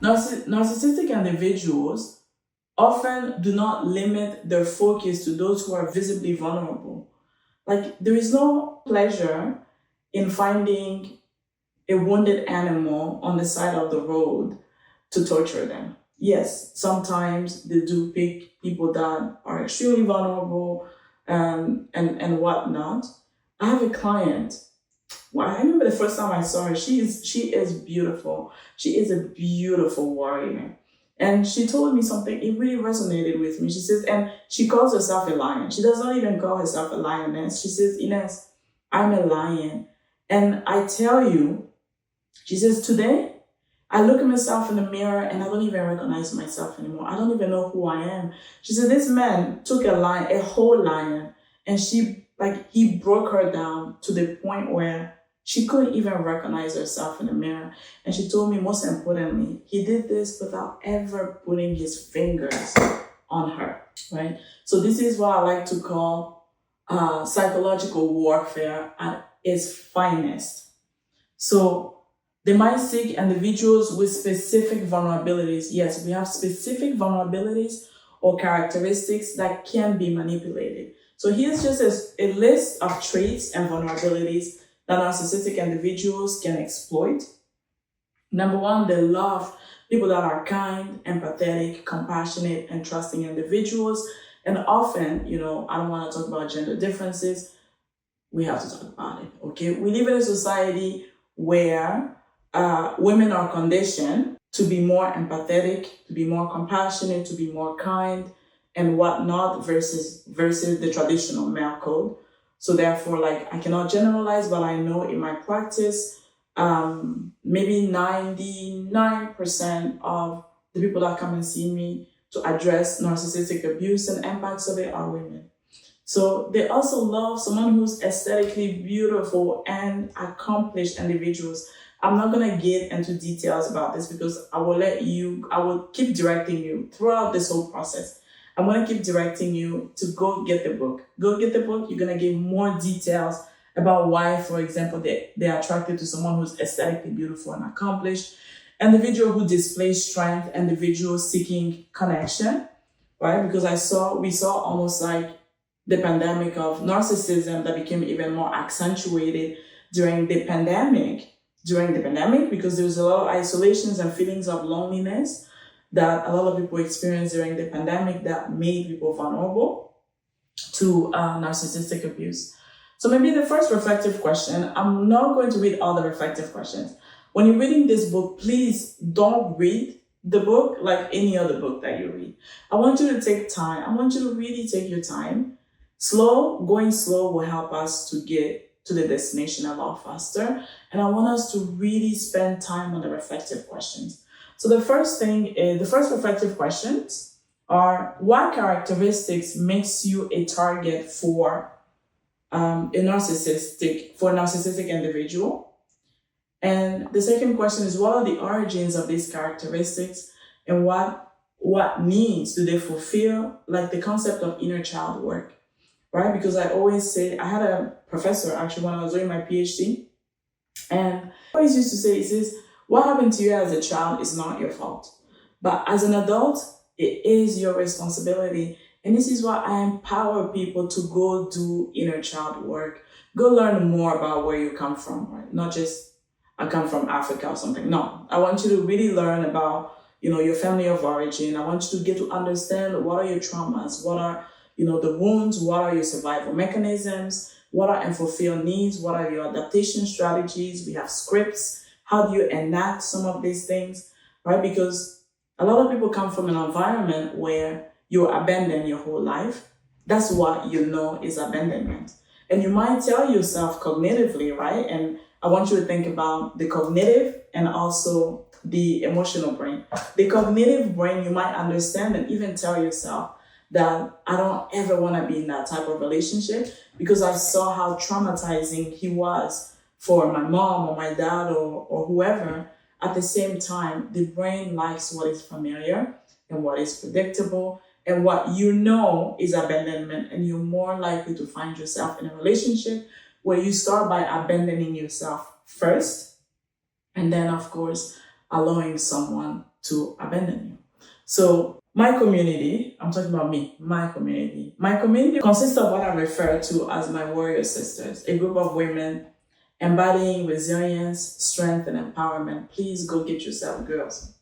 Narcissistic individuals often do not limit their focus to those who are visibly vulnerable. Like, there is no pleasure in finding a wounded animal on the side of the road to torture them. Yes, sometimes they do pick people that are extremely vulnerable and whatnot. I have a client. Well, I remember the first time I saw her. She is beautiful. She is a beautiful warrior. And she told me something, it really resonated with me. She says, and she calls herself a lion. She does not even call herself a lioness. She says, Ines, I'm a lion. And I tell you, she says, today, I look at myself in the mirror and I don't even recognize myself anymore. I don't even know who I am. She said, this man took a lion, a whole lion, and he broke her down to the point where she couldn't even recognize herself in the mirror. And she told me, most importantly, he did this without ever putting his fingers on her, right? So this is what I like to call psychological warfare at its finest. So they might seek individuals with specific vulnerabilities. Yes, we have specific vulnerabilities or characteristics that can be manipulated. So here's just a list of traits and vulnerabilities that narcissistic individuals can exploit. Number one, they love people that are kind, empathetic, compassionate, and trusting individuals. And often, I don't want to talk about gender differences. We have to talk about it, okay? We live in a society where women are conditioned to be more empathetic, to be more compassionate, to be more kind, and whatnot versus the traditional male code. So therefore, I cannot generalize, but I know in my practice, maybe 99% of the people that come and see me to address narcissistic abuse and impacts of it are women. So they also love someone who's aesthetically beautiful and accomplished individuals. I'm not going to get into details about this because I will keep directing you throughout this whole process. I'm going to keep directing you to go get the book. Go get the book. You're going to get more details about why, for example, they're attracted to someone who's aesthetically beautiful and accomplished, individual who displays strength, individual seeking connection, right? Because we saw almost like the pandemic of narcissism that became even more accentuated during the pandemic, because there was a lot of isolations and feelings of loneliness that a lot of people experienced during the pandemic that made people vulnerable to narcissistic abuse. So maybe the first reflective question, I'm not going to read all the reflective questions. When you're reading this book, please don't read the book like any other book that you read. I want you to take time. I want you to really take your time. Going slow will help us to get to the destination a lot faster. And I want us to really spend time on the reflective questions. So the first reflective questions are, what characteristics makes you a target for a narcissistic individual? And the second question is, what are the origins of these characteristics and what needs do they fulfill? Like the concept of inner child work, right? Because I always say, I had a professor actually when I was doing my PhD, and I always used to say, he says, what happened to you as a child is not your fault. But as an adult, it is your responsibility. And this is why I empower people to go do inner child work. Go learn more about where you come from, right? Not just, I come from Africa or something. No, I want you to really learn about, your family of origin. I want you to get to understand what are your traumas, what are, the wounds, what are your survival mechanisms, what are unfulfilled needs, what are your adaptation strategies. We have scripts. How do you enact some of these things, right? Because a lot of people come from an environment where you're abandoned your whole life. That's what is abandonment. And you might tell yourself cognitively, right? And I want you to think about the cognitive and also the emotional brain. The cognitive brain, you might understand and even tell yourself that I don't ever want to be in that type of relationship because I saw how traumatizing he was for my mom or my dad or whoever. At the same time, the brain likes what is familiar and what is predictable and what is abandonment, and you're more likely to find yourself in a relationship where you start by abandoning yourself first and then, of course, allowing someone to abandon you. So my community, I'm talking about me, my community consists of what I refer to as my warrior sisters, a group of women embodying resilience, strength, and empowerment. Please go get yourself, girls.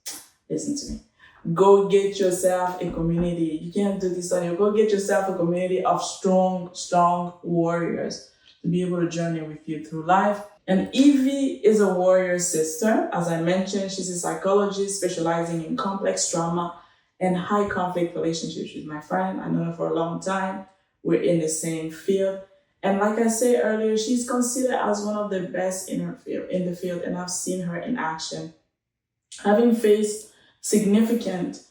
Listen to me. Go get yourself a community. You can't do this on your own. Go get yourself a community of strong warriors to be able to journey with you through life. And Evie is a warrior sister. As I mentioned, she's a psychologist specializing in complex trauma and high conflict relationships. She's my friend. I know her for a long time. We're in the same field. And like I said earlier, she's considered as one of the best in the field, and I've seen her in action. Having faced significant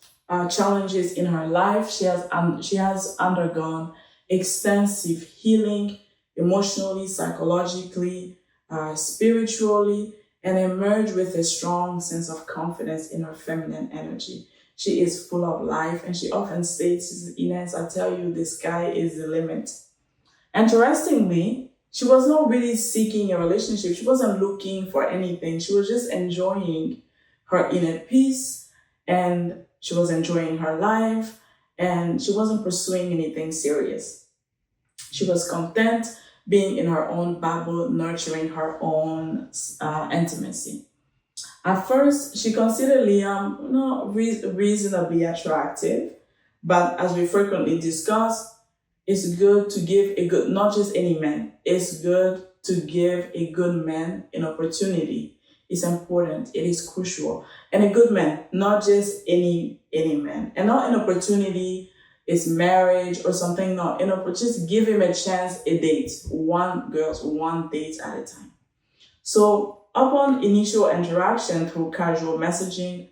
challenges in her life, she has undergone extensive healing emotionally, psychologically, spiritually, and emerged with a strong sense of confidence in her feminine energy. She is full of life, and she often states, Ines, I tell you, the sky is the limit. Interestingly, she was not really seeking a relationship. She wasn't looking for anything. She was just enjoying her inner peace, and she was enjoying her life, and she wasn't pursuing anything serious. She was content being in her own bubble, nurturing her own intimacy. At first, she considered Liam reasonably attractive, but as we frequently discuss, it's good to give not just any man, it's good to give a good man an opportunity. It's important, it is crucial. And a good man, not just any man. And not an opportunity is marriage or something, no. Just give him a chance, a date. One date at a time. So upon initial interaction through casual messaging,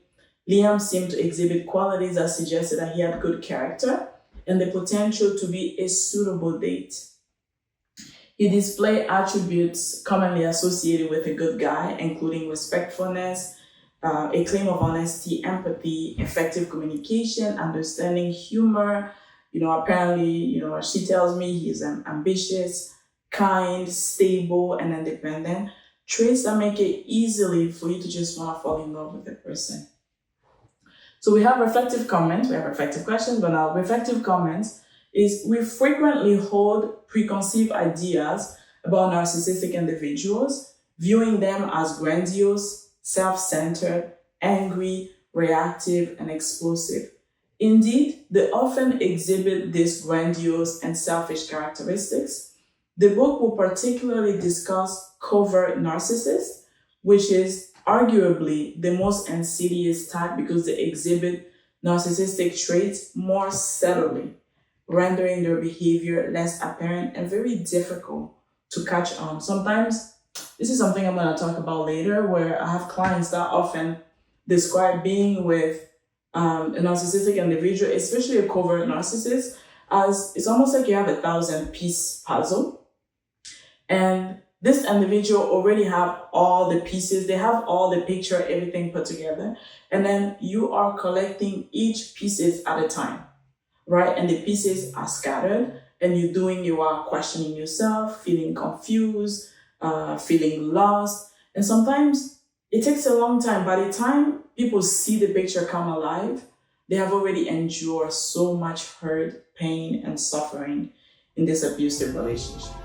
Liam seemed to exhibit qualities that suggested that he had good character and the potential to be a suitable date. He displayed attributes commonly associated with a good guy, including respectfulness, a claim of honesty, empathy, effective communication, understanding, humor. Apparently, she tells me he's ambitious, kind, stable, and independent. Traits that make it easily for you to just want to fall in love with a person. So we have reflective comments, we have reflective questions, but now reflective comments is we frequently hold preconceived ideas about narcissistic individuals, viewing them as grandiose, self-centered, angry, reactive, and explosive. Indeed, they often exhibit these grandiose and selfish characteristics. The book will particularly discuss covert narcissists, which is arguably the most insidious type because they exhibit narcissistic traits more subtly, rendering their behavior less apparent and very difficult to catch on. Sometimes, this is something I'm going to talk about later, where I have clients that often describe being with a narcissistic individual, especially a covert narcissist, as it's almost like you have a 1,000-piece puzzle. And this individual already have all the pieces, they have all the picture, everything put together. And then you are collecting each pieces at a time, right? And the pieces are scattered, and you are questioning yourself, feeling confused, feeling lost. And sometimes it takes a long time. By the time people see the picture come alive, they have already endured so much hurt, pain, and suffering in this abusive relationship.